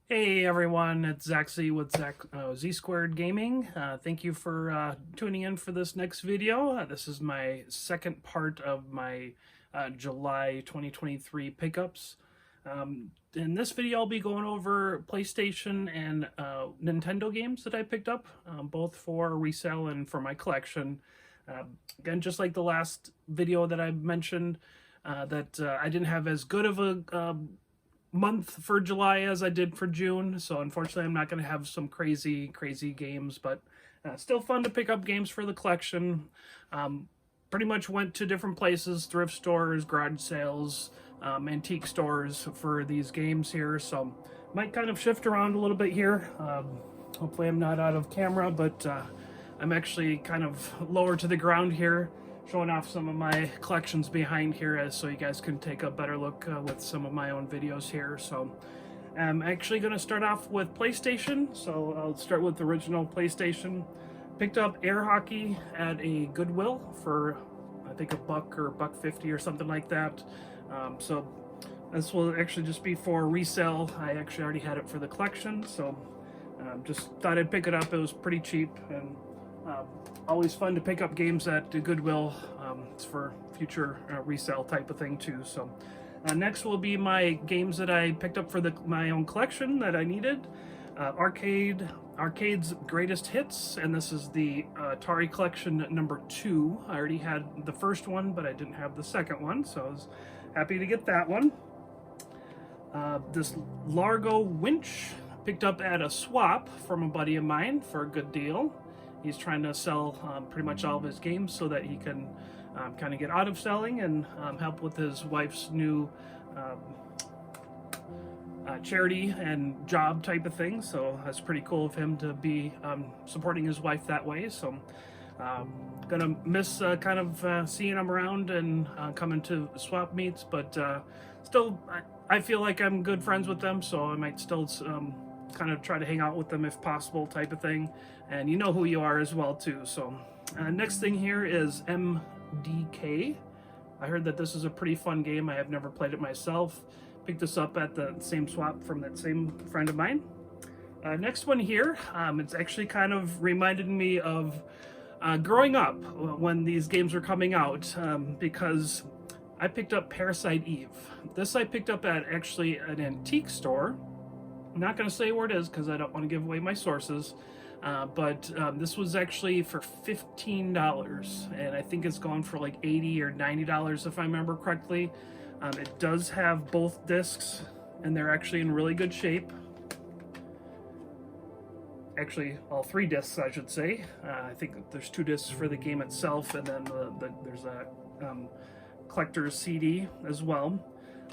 Hey everyone, it's Zach Z with Z Squared Gaming. Thank you for tuning in for this next video. This is my second part of my July 2023 pickups. In this video, I'll be going over PlayStation and Nintendo games that I picked up, both for resale and for my collection. Again, just like the last video that I mentioned, that I didn't have as good of a month for July as I did for June, so unfortunately I'm not going to have some crazy games, but still fun to pick up games for the collection. Pretty much went to different places, thrift stores, garage sales, antique stores for these games here, so might kind of shift around a little bit here. Hopefully I'm not out of camera, but I'm actually kind of lower to the ground here, showing off some of my collections behind here so you guys can take a better look with some of my own videos here. So I'm actually going to start off with PlayStation. So I'll start with the original PlayStation. Picked up air hockey at a Goodwill for I think $1 or $1.50 or something like that. So this will actually just be for resale. I actually already had it for the collection, so just thought I'd pick it up. It was pretty cheap, and always fun to pick up games at Goodwill. It's for future resale type of thing too. So next will be my games that I picked up for my own collection that I needed. Arcade's Greatest Hits, and this is the Atari Collection number 2. I already had the first one, but I didn't have the second one, so I was happy to get that one. This Largo Winch, picked up at a swap from a buddy of mine for a good deal. He's trying to sell pretty much all of his games so that he can kind of get out of selling and help with his wife's new charity and job type of thing. So that's pretty cool of him to be supporting his wife that way. So gonna miss kind of seeing him around and coming to swap meets, but still I feel like I'm good friends with them, so I might still kind of try to hang out with them if possible type of thing, and you know who you are as well too. So next thing here is MDK. I heard that this is a pretty fun game. I have never played it myself. Picked this up at the same swap from that same friend of mine. Next one here, it's actually kind of reminded me of growing up when these games were coming out, because I picked up Parasite Eve. This I picked up at actually an antique store. I'm not going to say where it is because I don't want to give away my sources, but this was actually for $15, and I think it's gone for like $80 or $90 if I remember correctly. It does have both discs, and they're actually in really good shape. Actually, all 3 discs, I should say. I think there's 2 discs for the game itself, and then there's a collector's CD as well.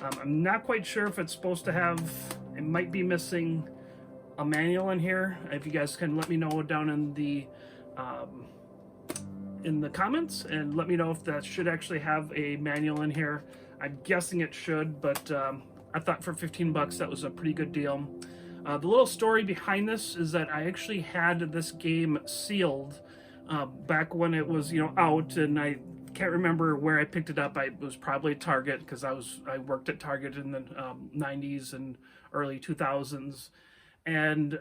I'm not quite sure if it's supposed to have, it might be missing a manual in here. If you guys can let me know down in the comments, and let me know if that should actually have a manual in here. I'm guessing it should, but I thought for $15 that was a pretty good deal. The little story behind this is that I actually had this game sealed back when it was out, and I can't remember where I picked it up. It was probably Target, because I worked at Target in the 90s and early 2000s, and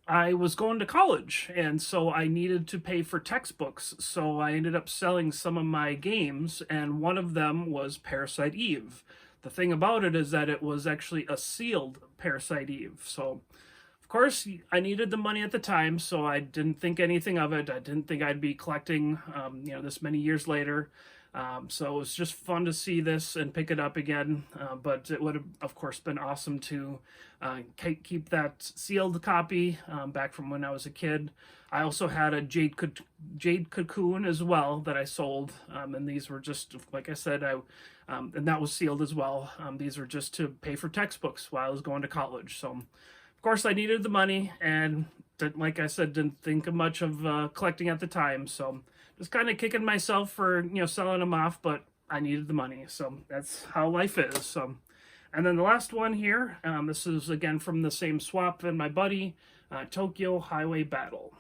I was going to college, and so I needed to pay for textbooks, so I ended up selling some of my games, and one of them was Parasite Eve. The thing about it is that it was actually a sealed Parasite Eve, so of course I needed the money at the time, so I didn't think anything of it. I didn't think I'd be collecting this many years later. So it was just fun to see this and pick it up again, but it would have, of course, been awesome to keep that sealed copy back from when I was a kid. I also had a Jade Cocoon as well that I sold, and these were just, like I said, and that was sealed as well. These were just to pay for textbooks while I was going to college. So, of course, I needed the money, and like I said, didn't think much of collecting at the time, so just kind of kicking myself for selling them off, but I needed the money, so that's how life is. So, and then the last one here, this is again from the same swap and my buddy, Tokyo Highway Battle.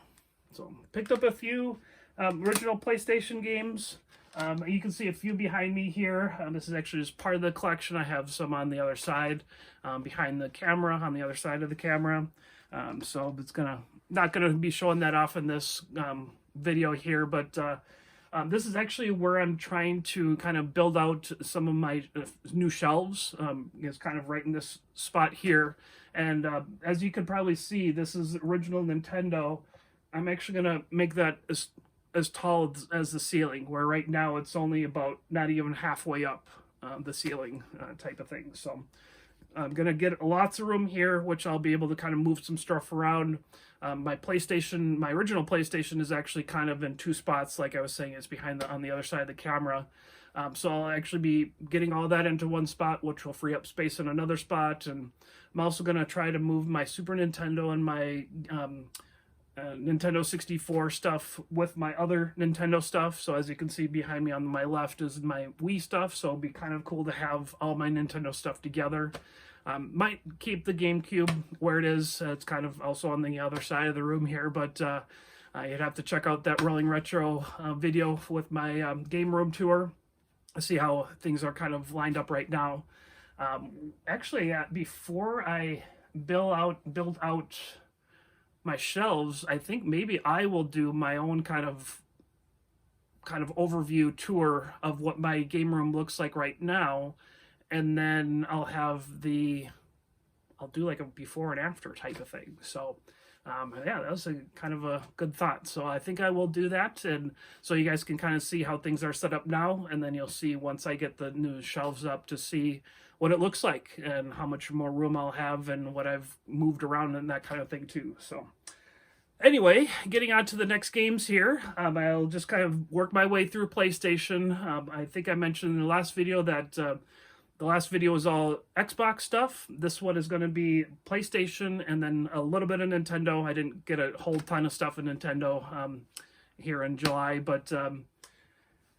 So picked up a few original PlayStation games. You can see a few behind me here. This is actually just part of the collection. I have some on the other side, behind the camera, on the other side of the camera. So it's not gonna be showing that off in this video here, but this is actually where I'm trying to kind of build out some of my new shelves. It's kind of right in this spot here. And as you can probably see, this is original Nintendo. I'm actually gonna make that as tall as the ceiling, where right now it's only about not even halfway up the ceiling type of thing. So I'm gonna get lots of room here, which I'll be able to kind of move some stuff around. My PlayStation, my original PlayStation, is actually kind of in two spots, like I was saying. It's behind on the other side of the camera. So I'll actually be getting all that into one spot, which will free up space in another spot. And I'm also gonna try to move my Super Nintendo and my Nintendo 64 stuff with my other Nintendo stuff. So as you can see behind me on my left is my Wii stuff. So it'll be kind of cool to have all my Nintendo stuff together. Might keep the GameCube where it is. It's kind of also on the other side of the room here, but you'd have to check out that Rolling Retro video with my game room tour to see how things are kind of lined up right now. Actually, before I build out my shelves, I think maybe I will do my own kind of overview tour of what my game room looks like right now, and then I'll do like a before and after type of thing. So yeah, that was a kind of a good thought. So I think I will do that, and so you guys can kind of see how things are set up now, and then you'll see once I get the new shelves up to see what it looks like and how much more room I'll have and what I've moved around and that kind of thing too. So anyway, getting on to the next games here, I'll just kind of work my way through PlayStation. I think I mentioned in the last video that the last video was all Xbox stuff. This one is going to be PlayStation and then a little bit of Nintendo. I didn't get a whole ton of stuff in Nintendo here in July, but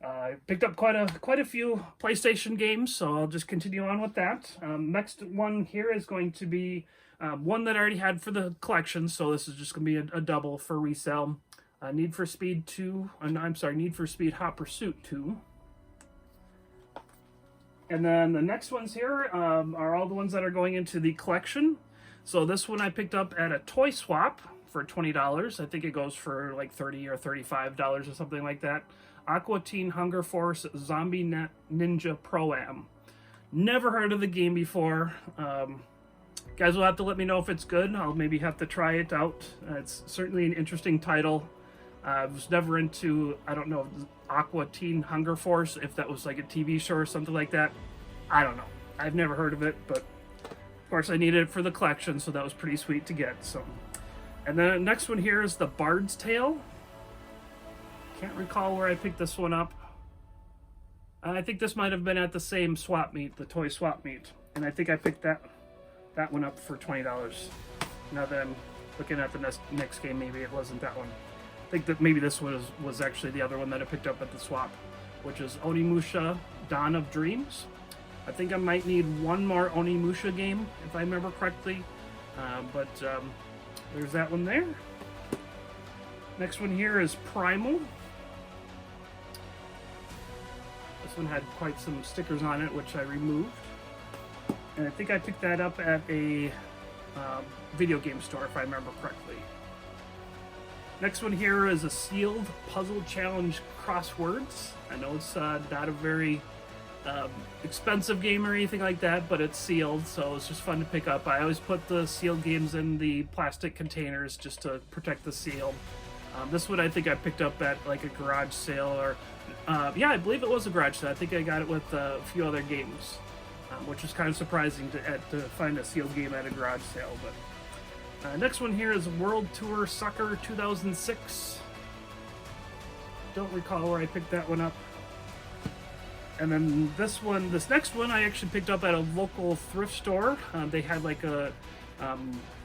I picked up quite a few PlayStation games, so I'll just continue on with that. Next one here is going to be one that I already had for the collection, so this is just going to be a double for resale. Need for Speed 2, Need for Speed Hot Pursuit 2. And then the next ones here are all the ones that are going into the collection. So this one I picked up at a toy swap for $20. I think it goes for like $30 or $35 or something like that. Aqua Teen Hunger Force Zombie Ninja Pro-Am. Never heard of the game before. Guys will have to let me know if it's good. I'll maybe have to try it out. It's certainly an interesting title. I was never into, I don't know, Aqua Teen Hunger Force, if that was like a TV show or something like that. I don't know. I've never heard of it, but of course I needed it for the collection, so that was pretty sweet to get. So, and then the next one here is the Bard's Tale. Can't recall where I picked this one up. I think this might have been at the same swap meet, the toy swap meet, and I think I picked that one up for $20. Now that I'm looking at the next game, maybe it wasn't that one. I think that maybe this one was actually the other one that I picked up at the swap, which is Onimusha Dawn of Dreams. I think I might need one more Onimusha game, if I remember correctly. But there's that one there. Next one here is Primal. This one had quite some stickers on it, which I removed. And I think I picked that up at a video game store, if I remember correctly. Next one here is a sealed puzzle challenge crosswords. I know it's not a very expensive game or anything like that, but it's sealed, so it's just fun to pick up. I always put the sealed games in the plastic containers just to protect the seal. This one I think I picked up at like a garage sale, or yeah, I believe it was a garage sale. I think I got it with a few other games, which is kind of surprising to find a sealed game at a garage sale. But next one here is World Tour Soccer 2006. Don't recall where I picked that one up. And then this next one I actually picked up at a local thrift store. They had like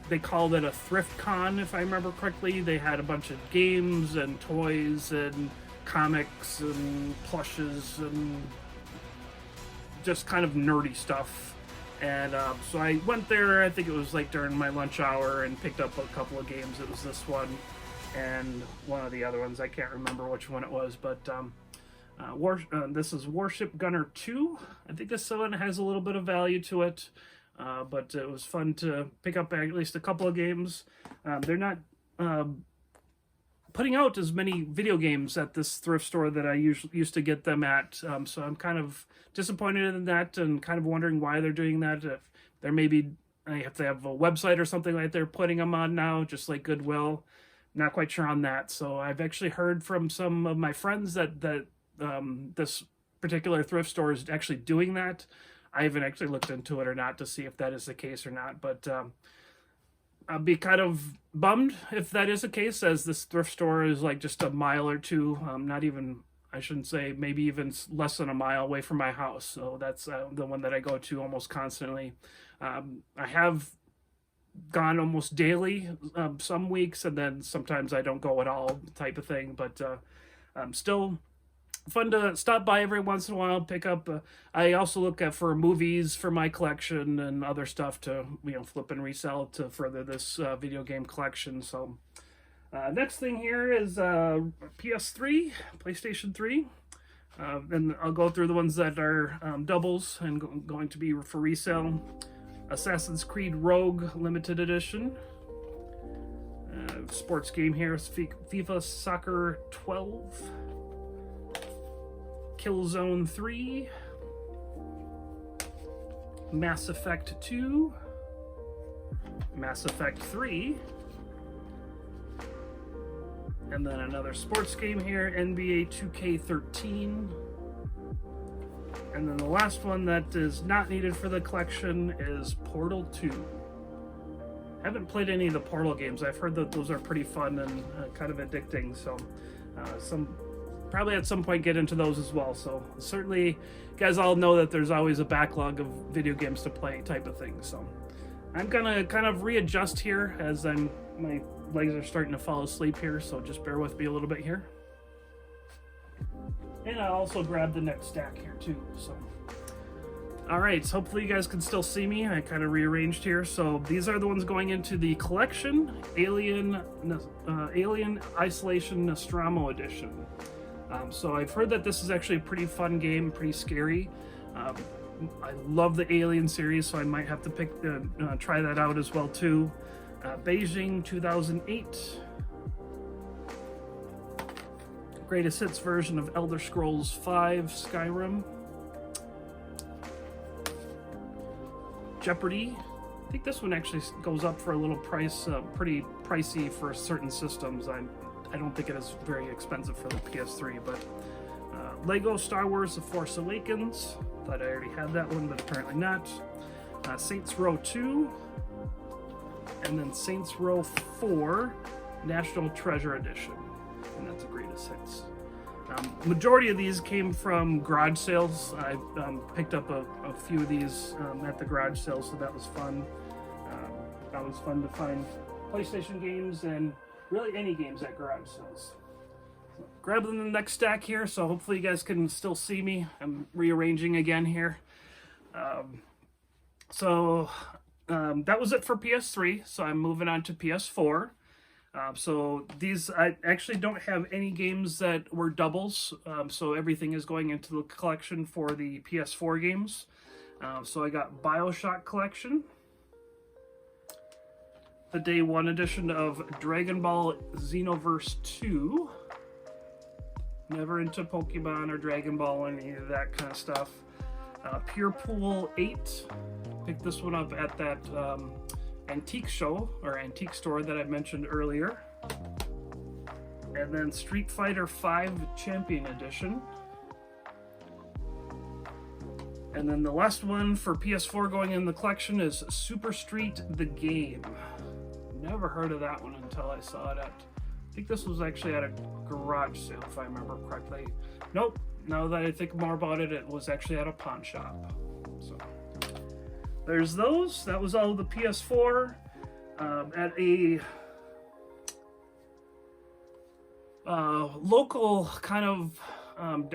they called it a thrift con, if I remember correctly. They had a bunch of games and toys and comics and plushes and just kind of nerdy stuff. And so I went there, I think it was like during my lunch hour, and picked up a couple of games. It was this one and one of the other ones. I can't remember which one it was, but This is Warship Gunner 2. I think this one has a little bit of value to it, but it was fun to pick up at least a couple of games. They're not putting out as many video games at this thrift store that I used to get them at, so I'm kind of disappointed in that and kind of wondering why they're doing that. If they're maybe, I have to have a website or something like they're putting them on now, just like Goodwill. Not quite sure on that. So I've actually heard from some of my friends that this particular thrift store is actually doing that. I haven't actually looked into it or not to see if that is the case or not, but I'll be kind of bummed if that is the case, as this thrift store is like just a mile or two, not even, I shouldn't say, maybe even less than a mile away from my house. So that's the one that I go to almost constantly. I have gone almost daily some weeks, and then sometimes I don't go at all, type of thing, but still fun to stop by every once in a while, pick up. I also look at for movies for my collection and other stuff to, flip and resell to further this video game collection. So next thing here is PS3, PlayStation 3. And I'll go through the ones that are doubles and going to be for resale. Assassin's Creed Rogue Limited Edition. Sports game here is FIFA Soccer 12. Killzone 3. Mass Effect 2. Mass Effect 3. And then another sports game here, NBA 2K13. And then the last one that is not needed for the collection is Portal 2. Haven't played any of the Portal games. I've heard that those are pretty fun and kind of addicting, so probably at some point get into those as well. So certainly, you guys all know that there's always a backlog of video games to play, type of thing. So I'm gonna kind of readjust here as my legs are starting to fall asleep here, so just bear with me a little bit here. And I also grabbed the next stack here too. So, all right, so hopefully you guys can still see me. I kind of rearranged here. So these are the ones going into the collection, Alien Isolation Nostromo Edition. So I've heard that this is actually a pretty fun game, pretty scary. I love the Alien series, so I might have to try that out as well too. Beijing 2008. Greatest hits version of Elder Scrolls V Skyrim. Jeopardy! I think this one actually goes up for a little price, pretty pricey for certain systems. I don't think it is very expensive for the PS3, but Lego Star Wars The Force Awakens. Thought I already had that one, but apparently not. Saints Row 2. And then Saints Row 4 National Treasure Edition. And that's the greatest hits. Majority of these came from garage sales. I picked up a few of these at the garage sales, so that was fun. That was fun to find PlayStation games and really any games at garage sales. So, grabbing the next stack here, so hopefully you guys can still see me. I'm rearranging again here. That was it for PS3, so I'm moving on to PS4. So these, I actually don't have any games that were doubles, so everything is going into the collection for the PS4 games. So I got BioShock Collection, the Day 1 edition of Dragon Ball Xenoverse 2. Never into Pokemon or Dragon Ball or any of that kind of stuff. Pure Pool 8. Picked this one up at that antique show or antique store that I mentioned earlier. And then Street Fighter V Champion Edition. And then the last one for PS4 going in the collection is Super Street the Game. Never heard of that one until I saw it at, I think this was actually at a garage sale if I remember correctly. Nope, now that I think more about it, it was actually at a pawn shop. So there's those. That was all of the PS4 at a local kind of,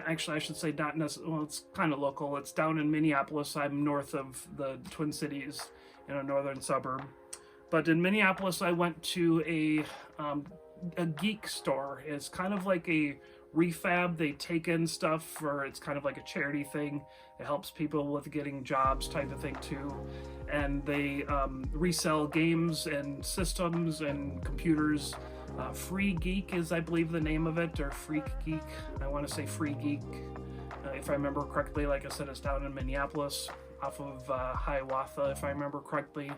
actually I should say not necessarily, well, it's kind of local. It's down in Minneapolis. I'm north of the Twin Cities in a northern suburb. But in Minneapolis, I went to a geek store. It's kind of like a Refab. They take in stuff for, it's kind of like a charity thing. It helps people with getting jobs type of thing too. And they resell games and systems and computers. Free Geek is, I believe, the name of it, or Freak Geek. I want to say Free Geek, if I remember correctly. Like I said, it's down in Minneapolis, off of Hiawatha, if I remember correctly.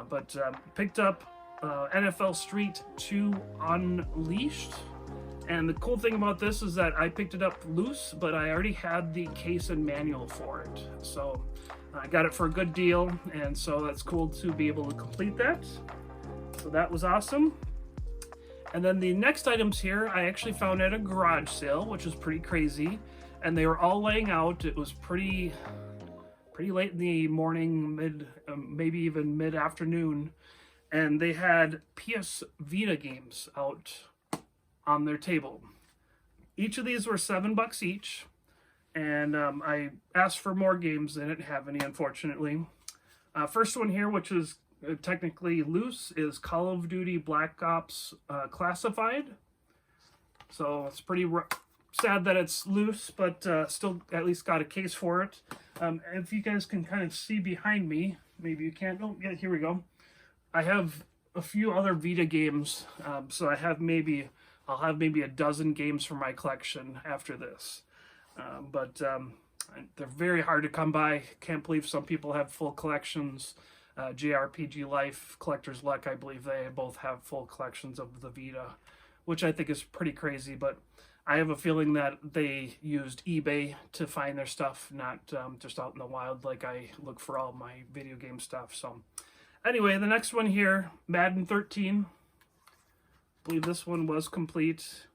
But picked up NFL Street 2 Unleashed. And the cool thing about this is that I picked it up loose, but I already had the case and manual for it. So I got it for a good deal, and so that's cool to be able to complete that. So that was awesome. And then the next items here, I actually found at a garage sale, which was pretty crazy. And they were all laying out. It was pretty late in the morning, maybe even mid-afternoon. And they had PS Vita games out on their table. Each of these were $7 each. And I asked for more games. They didn't have any, unfortunately. First one here, which is technically loose, is Call of Duty Black Ops Classified. So it's pretty sad that it's loose, but still at least got a case for it. If you guys can kind of see behind me, maybe you can't. Oh, yeah, here we go. I have a few other Vita games, so I'll have maybe a dozen games for my collection after this. But they're very hard to come by. Can't believe some people have full collections. JRPG Life, Collector's Luck, I believe they both have full collections of the Vita, which I think is pretty crazy, but I have a feeling that they used eBay to find their stuff, not just out in the wild like I look for all my video game stuff. So anyway, the next one here, Madden 13. I believe this one was complete.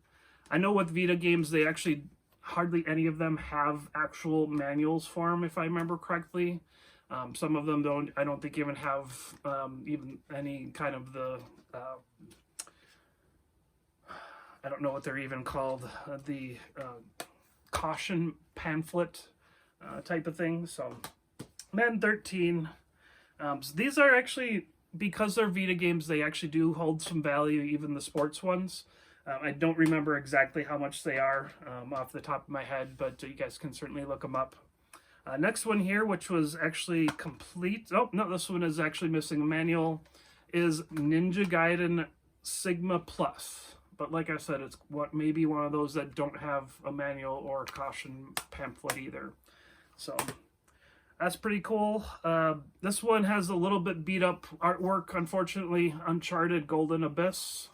I know with Vita games, they actually, hardly any of them have actual manuals for them, if I remember correctly. Some of them don't, I don't think even have even any kind of the, I don't know what they're even called, the caution pamphlet type of thing. So Madden 13, so these are actually, because they're Vita games, they actually do hold some value, even the sports ones. I don't remember exactly how much they are off the top of my head, but you guys can certainly look them up. Next one here, which was actually complete. Oh, no, this one is actually missing a manual, is Ninja Gaiden Sigma Plus. But like I said, it's maybe one of those that don't have a manual or a caution pamphlet either. So that's pretty cool. This one has a little bit beat up artwork, unfortunately. Uncharted Golden Abyss.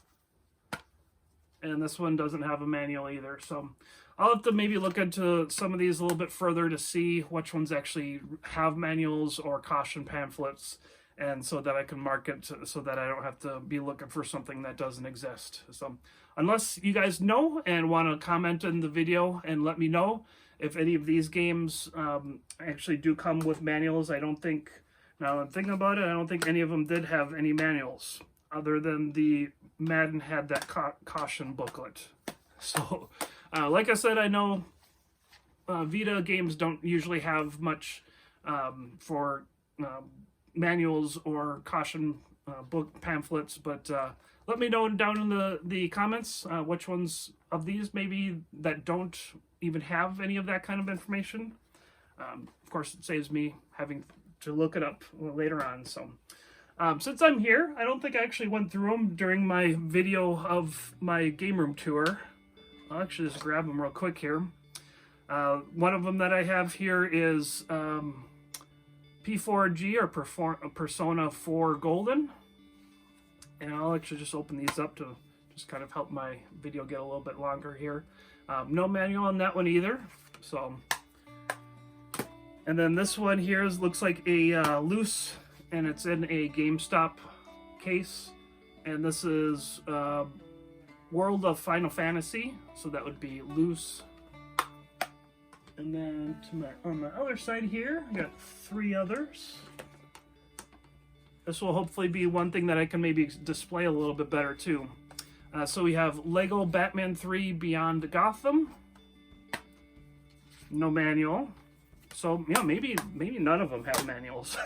And this one doesn't have a manual either. So I'll have to maybe look into some of these a little bit further to see which ones actually have manuals or caution pamphlets, and so that I can mark it so that I don't have to be looking for something that doesn't exist. So unless you guys know and want to comment in the video and let me know if any of these games actually do come with manuals. I don't think, now I'm thinking about it, I don't think any of them did have any manuals other than the Madden had that caution booklet. So like I said, I know Vita games don't usually have much for manuals or caution book pamphlets, but let me know down in the comments which ones of these maybe that don't even have any of that kind of information. Of course, it saves me having to look it up later on. So since I'm here, I don't think I actually went through them during my video of my game room tour. I'll actually just grab them real quick here. One of them that I have here is P4G, or Persona 4 Golden. And I'll actually just open these up to just kind of help my video get a little bit longer here. No manual on that one either. So, and then this one here looks like a loose, and it's in a GameStop case. And this is World of Final Fantasy, so that would be loose. And then on my other side here, I got 3 others. This will hopefully be one thing that I can maybe display a little bit better too. So we have Lego Batman 3 Beyond Gotham. No manual. So yeah, maybe none of them have manuals.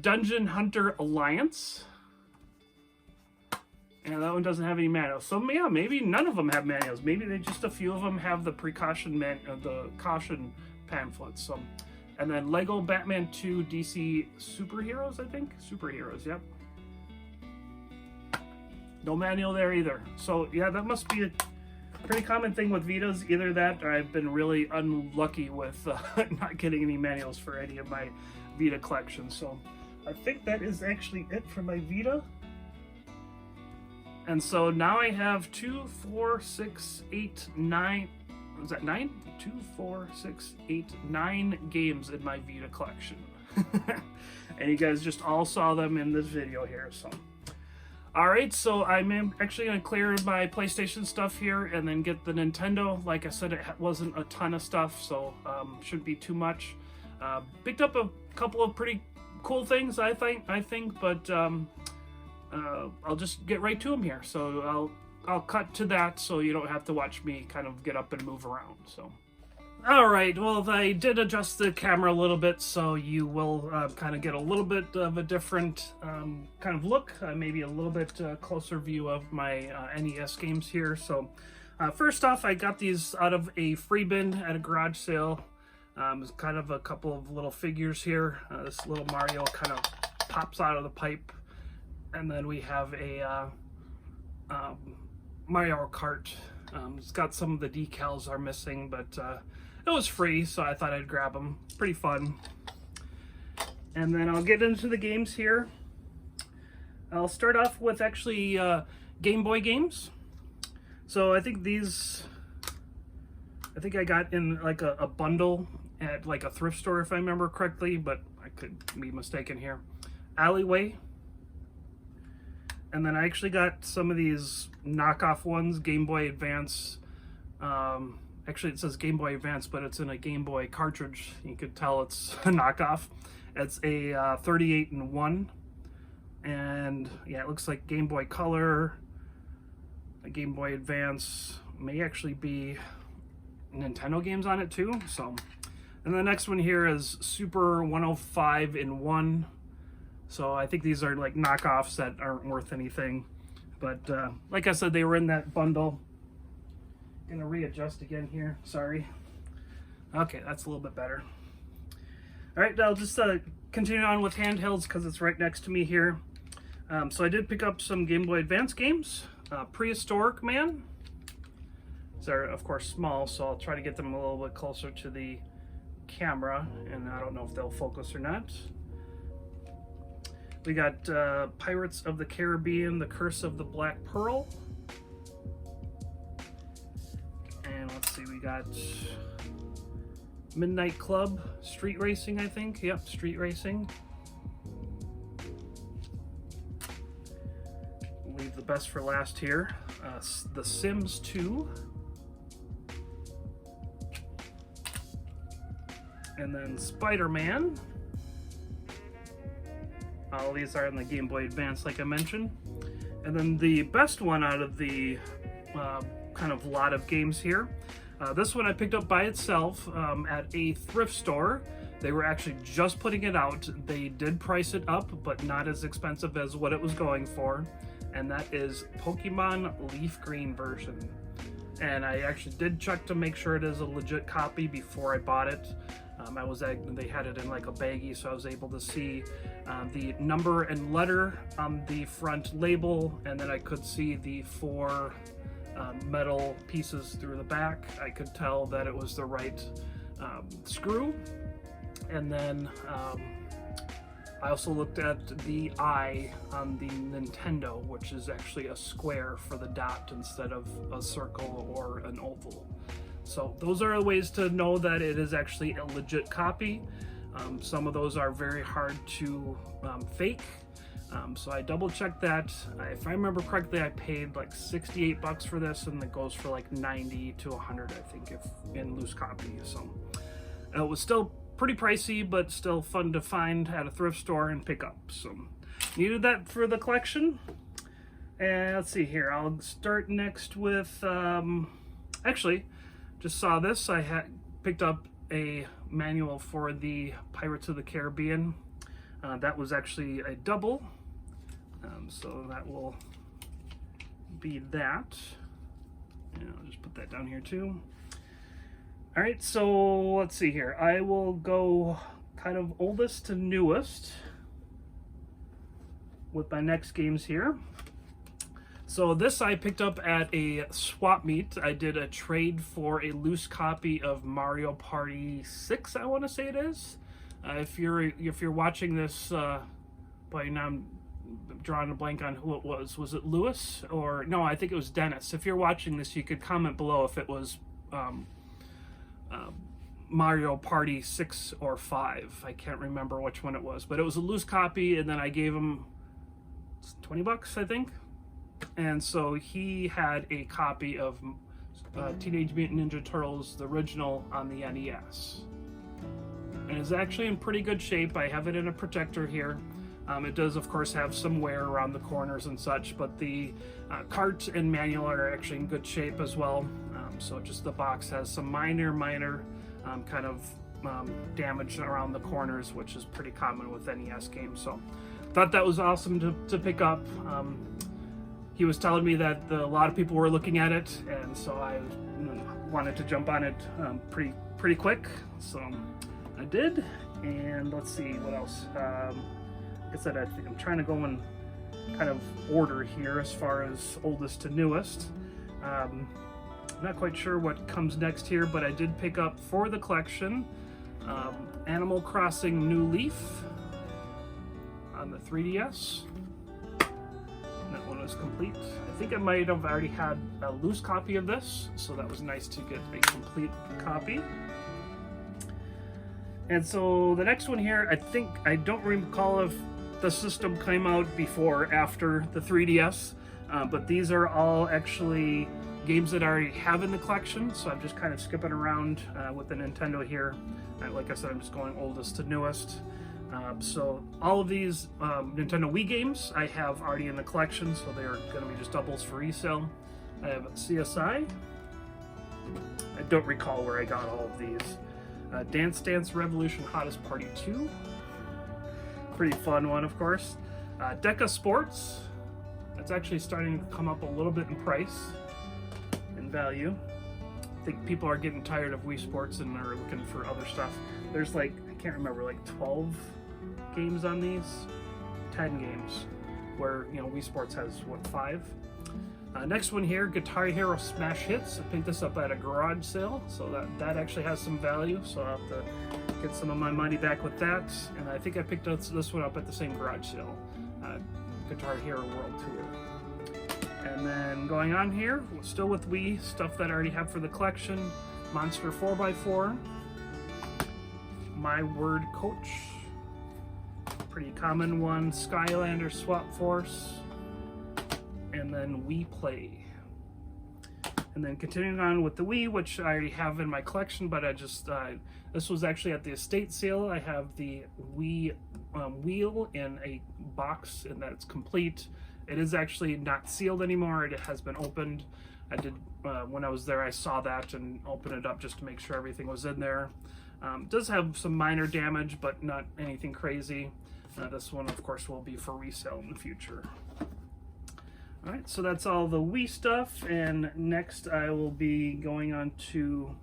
Dungeon Hunter Alliance. And that one doesn't have any manuals. So yeah, maybe none of them have manuals. Maybe they just a few of them have the the caution pamphlets. So, and then Lego Batman 2 DC Superheroes, I think. Superheroes, yep. No manual there either. So yeah, that must be a pretty common thing with Vitas. Either that, or I've been really unlucky with not getting any manuals for any of my Vita collections. So I think that is actually it for my Vita. And so now I have 2, 4, 6, 8, 9. Was that 9? 2, 4, 6, 8, 9 games in my Vita collection. And you guys just all saw them in this video here. So, all right. So I'm actually going to clear my PlayStation stuff here and then get the Nintendo. Like I said, it wasn't a ton of stuff, so shouldn't be too much. Picked up a couple of pretty cool things, I think, but. I'll just get right to them here. So I'll cut to that so you don't have to watch me kind of get up and move around. So, all right. Well, I did adjust the camera a little bit, so you will kind of get a little bit of a different kind of look, maybe a little bit closer view of my NES games here. So, first off, I got these out of a free bin at a garage sale. It's kind of a couple of little figures here. This little Mario kind of pops out of the pipe. And then we have a Mario Kart. It's got some of the decals are missing, but it was free, so I thought I'd grab them. Pretty fun. And then I'll get into the games here. I'll start off with actually Game Boy games. So I think I got in like a bundle at like a thrift store if I remember correctly, but I could be mistaken here. Alleyway. And then I actually got some of these knockoff ones, Game Boy Advance. Actually, it says Game Boy Advance, but it's in a Game Boy cartridge. You could tell it's a knockoff. It's a 38-in-1. And yeah, it looks like Game Boy Color, a Game Boy Advance. May actually be Nintendo games on it too. So, and the next one here is Super 105-in-1. So I think these are like knockoffs that aren't worth anything. But like I said, they were in that bundle. Gonna readjust again here, sorry. Okay, that's a little bit better. All right, I'll just continue on with handhelds because it's right next to me here. So I did pick up some Game Boy Advance games. Prehistoric Man. These are, of course, small, so I'll try to get them a little bit closer to the camera, and I don't know if they'll focus or not. We got Pirates of the Caribbean, The Curse of the Black Pearl. And let's see, we got Midnight Club, Street Racing, I think. Yep, Street Racing. Leave the best for last here. The Sims 2. And then Spider-Man. All these are in the Game Boy Advance, like I mentioned. And then the best one out of the kind of lot of games here. This one I picked up by itself at a thrift store. They were actually just putting it out. They did price it up, but not as expensive as what it was going for. And that is Pokemon Leaf Green version. And I actually did check to make sure it is a legit copy before I bought it. They had it in like a baggie, so I was able to see the number and letter on the front label, and then I could see the 4 metal pieces through the back. I could tell that it was the right screw. And then I also looked at the eye on the Nintendo, which is actually a square for the dot instead of a circle or an oval. So those are ways to know that it is actually a legit copy. Some of those are very hard to fake. So I double checked that. If I remember correctly, I paid like $68 for this, and it goes for like 90 to 100, I think, if in loose copy. So it was still pretty pricey, but still fun to find at a thrift store and pick up. So needed that for the collection. And let's see here. I'll start next with, actually, just saw this. I had picked up a manual for the Pirates of the Caribbean. That was actually a double. So that will be that. And I'll just put that down here too. All right, so let's see here. I will go kind of oldest to newest with my next games here. So this I picked up at a swap meet. I did a trade for a loose copy of Mario Party 6, I want to say it is. If you're watching this, by now I'm drawing a blank on who it was. Was it Lewis or no? I think it was Dennis. If you're watching this, you could comment below if it was Mario Party 6 or 5. I can't remember which one it was, but it was a loose copy, and then I gave him $20, I think. And so he had a copy of Teenage Mutant Ninja Turtles, the original, on the NES. And it's actually in pretty good shape. I have it in a protector here. It does, of course, have some wear around the corners and such, but the cart and manual are actually in good shape as well. So just the box has some minor kind of damage around the corners, which is pretty common with NES games. So thought that was awesome to pick up. He was telling me that a lot of people were looking at it, and so I wanted to jump on it pretty quick. So I did, and let's see what else. Like I said, I think I'm trying to go in kind of order here as far as oldest to newest. I'm not quite sure what comes next here, but I did pick up for the collection Animal Crossing New Leaf on the 3DS. That one was complete. I think I might have already had a loose copy of this, so that was nice to get a complete copy. And so the next one here, I don't recall if the system came out before or after the 3DS, but these are all actually games that I already have in the collection, so I'm just kind of skipping around with the Nintendo here. Like I said, I'm just going oldest to newest. So all of these Nintendo Wii games I have already in the collection, so they're going to be just doubles for resale. I have CSI. I don't recall where I got all of these. Dance Dance Revolution Hottest Party 2. Pretty fun one, of course. Deca Sports. That's actually starting to come up a little bit in price and value. I think people are getting tired of Wii Sports and are looking for other stuff. There's I can't remember, 12 games on these, 10 games, where Wii Sports has 5. Next one here, Guitar Hero Smash Hits. I picked this up at a garage sale, so that actually has some value, so I'll have to get some of my money back with that. And I think I picked this one up at the same garage sale, Guitar Hero World Tour. And then going on here, still with Wii, stuff that I already have for the collection, Monster 4x4, My Word Coach, pretty common one, Skylander Swap Force, and then Wii Play. And then continuing on with the Wii, which I already have in my collection, but I just, this was actually at the estate sale. I have the Wii wheel in a box, and that's complete. It is actually not sealed anymore. It has been opened. I did, when I was there, I saw that and opened it up just to make sure everything was in there. It does have some minor damage, but not anything crazy. This one, of course, will be for resale in the future. All right, so that's all the Wii stuff, and next I will be going on to,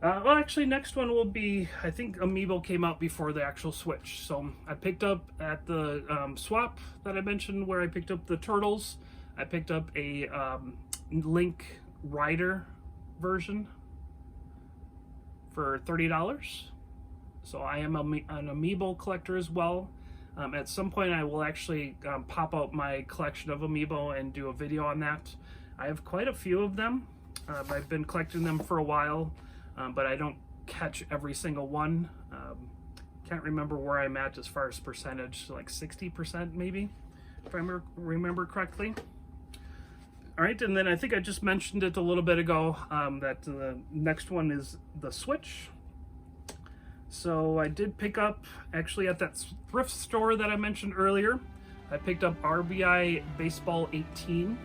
well, actually, next one will be, I think Amiibo came out before the actual Switch. So I picked up at the swap that I mentioned where I picked up the Turtles. I picked up a Link Rider version for $30. So I am an Amiibo collector as well. At some point I will actually pop out my collection of Amiibo and do a video on that. I have quite a few of them. I've been collecting them for a while, but I don't catch every single one. Can't remember where I'm at as far as percentage, like 60% maybe, if I remember correctly. All right, and then I think I just mentioned it a little bit ago, that the next one is the Switch. So I did pick up, actually at that thrift store that I mentioned earlier, I picked up RBI Baseball 18.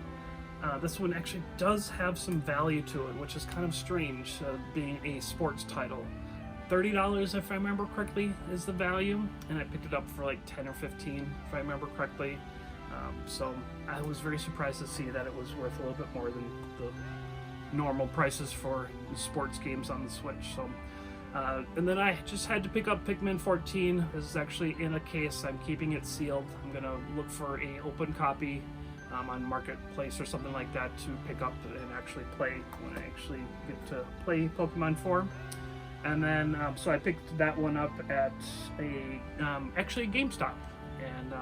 This one actually does have some value to it, which is kind of strange, being a sports title. $30, if I remember correctly, is the value, and I picked it up for like 10 or 15, if I remember correctly. So I was very surprised to see that it was worth a little bit more than the normal prices for sports games on the Switch. So, and then I just had to pick up Pikmin 14. This is actually in a case. I'm keeping it sealed. I'm gonna look for a open copy on Marketplace or something like that to pick up and actually play when I actually get to play Pokemon 4. And then, so I picked that one up at actually a GameStop. And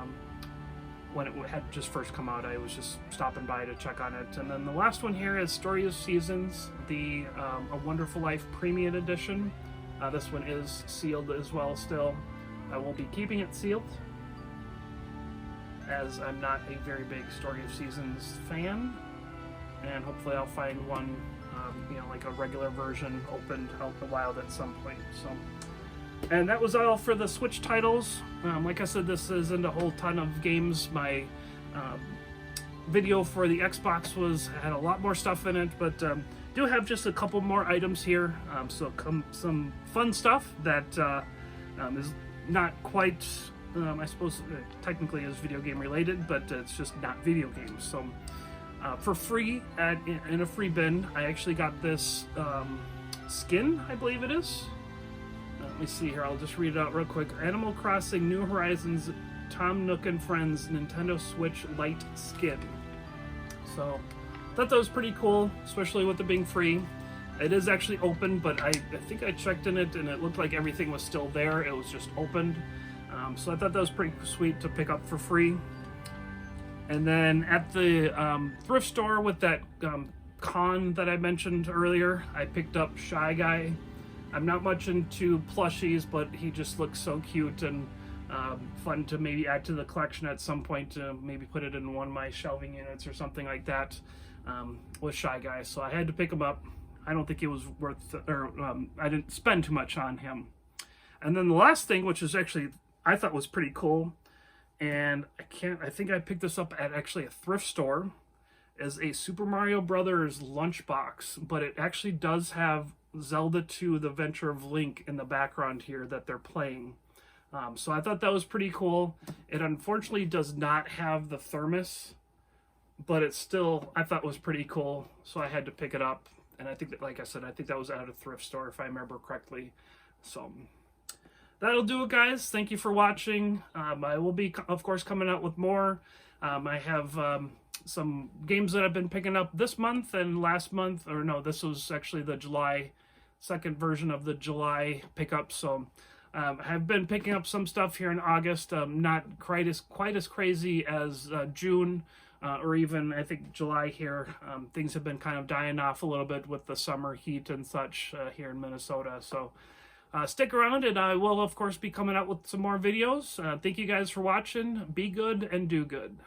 when it had just first come out, I was just stopping by to check on it. And then the last one here is Story of Seasons, the A Wonderful Life Premium Edition. This one is sealed as well still. I will be keeping it sealed, as I'm not a very big Story of Seasons fan, and hopefully I'll find one, like a regular version opened out in the wild at some point. So, and that was all for the Switch titles. Like I said, this isn't a whole ton of games. My video for the Xbox had a lot more stuff in it, but do have just a couple more items here. So some fun stuff that is not quite. I suppose technically is video game related, but it's just not video games. So for free in a free bin, I actually got this skin, I believe it is. Let me see here, I'll just read it out real quick. Animal Crossing New Horizons Tom Nook and Friends Nintendo Switch Lite skin. So I thought that was pretty cool, especially with it being free. It is actually open, but I think I checked in it and it looked like everything was still there. It was just opened. So I thought that was pretty sweet to pick up for free. And then at the thrift store with that con that I mentioned earlier, I picked up Shy Guy. I'm not much into plushies, but he just looks so cute and fun to maybe add to the collection at some point, to maybe put it in one of my shelving units or something like that with Shy Guy. So I had to pick him up. I don't think it was worth, or I didn't spend too much on him. And then the last thing, which is actually I thought was pretty cool, and I think I picked this up at actually a thrift store, is a Super Mario Brothers lunchbox, but it actually does have Zelda 2: The Adventure of Link in the background here that they're playing. So I thought that was pretty cool. It unfortunately does not have the thermos, but it still, I thought was pretty cool, so I had to pick it up. And I think that, like I said, I think that was at a thrift store if I remember correctly. So that'll do it, guys. Thank you for watching. I will be, of course, coming out with more. I have some games that I've been picking up this month and last month, or no, this was actually the July, second version of the July pickup. So I've been picking up some stuff here in August, not quite as crazy as June, or even I think July here. Things have been kind of dying off a little bit with the summer heat and such here in Minnesota. So stick around, and I will, of course, be coming out with some more videos. Thank you guys for watching. Be good and do good.